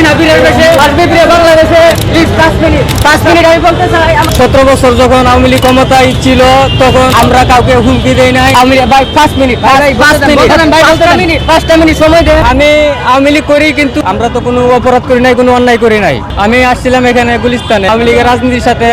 হাসিনা বীরের বেশে আসবে ফিরে বাংলাদেশে। প্লিজ 5 মিনিট আমি বলতে চাই। 17 বছর যখন আওয়ামী লীগ ক্ষমতায় ছিল তখন আমরা কাউকে হুমকি দেই নাই। আমি ভাই 5 মিনিট 5টা মিনিট সময় দেন। আমি আওয়ামী লীগ করি কিন্তু আমরা তো কোনো অপরাধ করি নাই, কোনো অন্যায় করি নাই। আমি আসছিলাম এখানে গুলিস্তানে, আওয়ামী লীগের রাজনীতির সাথে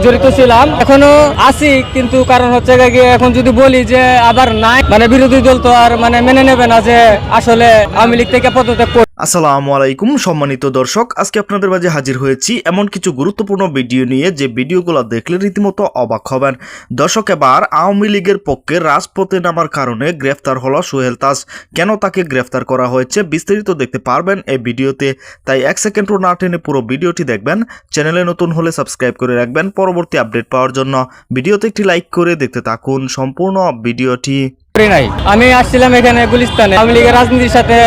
জড়িত ছিলাম, এখনো আছি। কিন্তু কারণ হচ্ছে গিয়ে এখন যদি বলি যে আবার নাই, মানে বিরোধী দল তো আর মানে মেনে নেবে না যে আসলে আওয়ামী লীগ থেকে পদত্যাগ করছে। আসসালামু আলাইকুম সম্মানিত দর্শক, আজকে আপনাদের মাঝে হাজির হয়েছি এমন কিছু গুরুত্বপূর্ণ ভিডিও নিয়ে যে ভিডিওগুলো দেখলে রীতিমতো অবাক হবেন। দর্শক, এবার আওয়ামী লীগের পক্ষে রাজপথে নামার কারণে গ্রেফতার হলো সোহেল তাজ। কেন তাকে গ্রেফতার করা হয়েছে বিস্তারিত দেখতে পারবেন এই ভিডিওতে, তাই 1 সেকেন্ডও না টেনে পুরো ভিডিওটি দেখবেন। চ্যানেলে নতুন হলে সাবস্ক্রাইব করে রাখবেন পরবর্তী আপডেট পাওয়ার জন্য। ভিডিওতে একটি লাইক করে দেখতে থাকুন সম্পূর্ণ ভিডিওটি। নাই, আমি আসছিলাম এখানে গুলিস্তানে, আওয়ামী লীগের রাজনীতির সাথে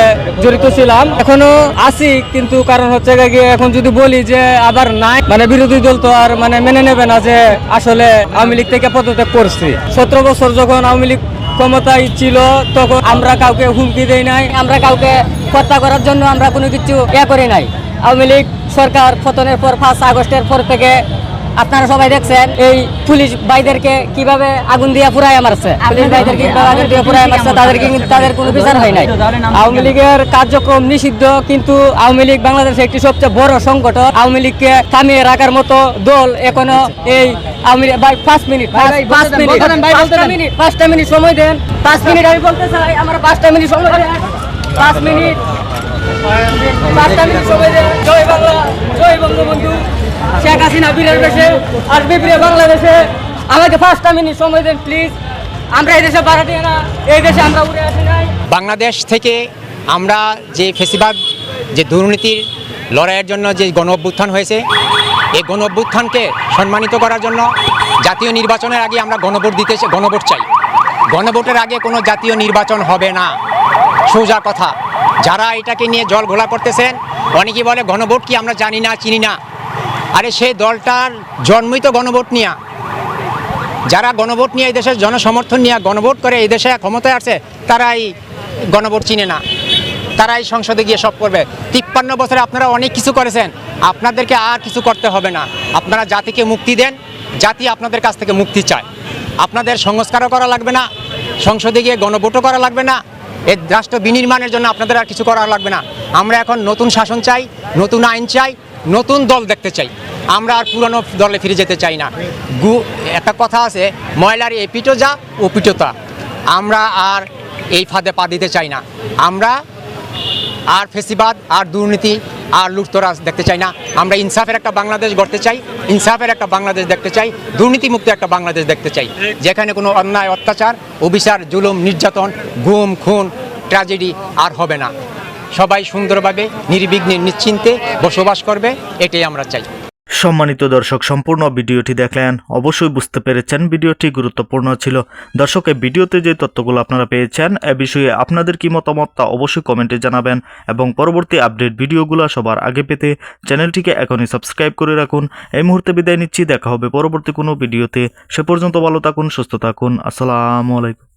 জড়িত ছিলাম, এখনো আছি। কিন্তু কারণ হচ্ছে গিয়ে এখন যদি বলি যে আবার নাই, মানে বিরোধী দল তো আর মানে মেনে নেবে না যে আসলে আওয়ামী লীগ থেকে পদত্যাগ করছি। 17 বছর যখন আওয়ামী লীগ ক্ষমতায় ছিল তখন আমরা কাউকে হুমকি দেই নাই, আমরা কাউকে হত্যা করার জন্য আমরা কোনো কিছু করি নাই। আওয়ামী লীগ সরকার পতনের পর 5 আগস্টের পর থেকে আপনারা সবাই দেখছেন এই পুলিশ ভাইদেরকে কিভাবে আগুন দিয়ে পুরাই মারছে, পুলিশ ভাইদেরকে কিভাবে আগুন দিয়ে পুরাই মারছে, তাদের কোনো বিচার হয় নাই। আওয়ামী লীগের কার্যক্রম নিষিদ্ধ, কিন্তু আওয়ামী লীগ বাংলাদেশের একটি সবচেয়ে বড় সংগঠন। আওয়ামী লীগকে থামিয়ে রাখার মতো দল এখনো এই আওয়ামী লীগ। ভাই 5 মিনিট 5টা মিনিট সময় দেন। 5 মিনিট আমি বলতে চাই, আমার 5টা মিনিট সময় দেন। 5 মিনিট 5টা মিনিট সময় দেন। জয় বাংলা, জয় বঙ্গবন্ধু। শেখ হাসিনা বীরের বেশে আসবে ফিরে বাংলাদেশে। আমাকে 5টা মিনিট সময় দেন প্লিজ। আমরা এই দেশে বাড়াতে না, এই দেশে আমরা উড়ে আসি নাই। বাংলাদেশ থেকে আমরা যে ফেসিবাদ, যে দুর্নীতির লড়াইয়ের জন্য যে গণ অভ্যুত্থান হয়েছে, এই গণ অভ্যুত্থানকে সম্মানিত করার জন্য জাতীয় নির্বাচনের আগে আমরা গণভোট চাই। গণভোটের আগে কোনো জাতীয় নির্বাচন হবে না, সোজা কথা। যারা এটাকে নিয়ে জল ঘোলা করতেছেন, অনেকেই বলে গণভোট কি আমরা জানি না, চিনি না। আরে সেই দলটার জন্মই তো গণভোট নিয়ে। যারা গণভোট নিয়ে এই দেশের জনসমর্থন নিয়ে গণভোট করে এই দেশে ক্ষমতায় আসছে, তারাই গণভোট চিনে না, তারাই সংসদে গিয়ে সব করবে। 53 বছরে আপনারা অনেক কিছু করেছেন, আপনাদেরকে আর কিছু করতে হবে না। আপনারা জাতিকে মুক্তি দেন, জাতি আপনাদের কাছ থেকে মুক্তি চায়। আপনাদের সংস্কারও করা লাগবে না, সংসদে গিয়ে গণভোটও করা লাগবে না, এই রাষ্ট্র বিনির্মাণের জন্য আপনাদের আর কিছু করা লাগবে না। আমরা এখন নতুন শাসন চাই, নতুন আইন চাই, নতুন দল দেখতে চাই। আমরা আর পুরনো দলে ফিরে যেতে চাই না। একটা কথা আছে, ময়লার এপিটো যা ওপিটো তা। আমরা আর এই ফাঁদে পা দিতে চাই না। আমরা আর ফেসিবাদ, আর দুর্নীতি, আর লুটতরাজ দেখতে চাই না। আমরা ইনসাফের একটা বাংলাদেশ গড়তে চাই, ইনসাফের একটা বাংলাদেশ দেখতে চাই, দুর্নীতিমুক্ত একটা বাংলাদেশ দেখতে চাই, যেখানে কোনো অন্যায়, অত্যাচার, অবিচার, জুলুম, নির্যাতন, গুম, খুন, ট্র্যাজেডি আর হবে না। সবাই সুন্দরভাবে নির্বিঘ্নে নিশ্চিন্তে বসবাস করবে, এটাই আমরা চাই। সম্মানিত দর্শক, সম্পূর্ণ ভিডিওটি দেখলেন, অবশ্যই বুঝতে পেরেছেন ভিডিওটি গুরুত্বপূর্ণ ছিল। দর্শক, এই ভিডিওতে যে তথ্যগুলো আপনারা পেয়েছেন এ বিষয়ে আপনাদের কি মতামত তা অবশ্যই কমেন্টে জানাবেন, এবং পরবর্তী আপডেট ভিডিওগুলো সবার আগে পেতে চ্যানেলটিকে এখনই সাবস্ক্রাইব করে রাখুন। এই মুহূর্তে বিদায় নিচ্ছি, দেখা হবে পরবর্তী কোনো ভিডিওতে। সে পর্যন্ত ভালো থাকুন, সুস্থ থাকুন। আসসালামু আলাইকুম।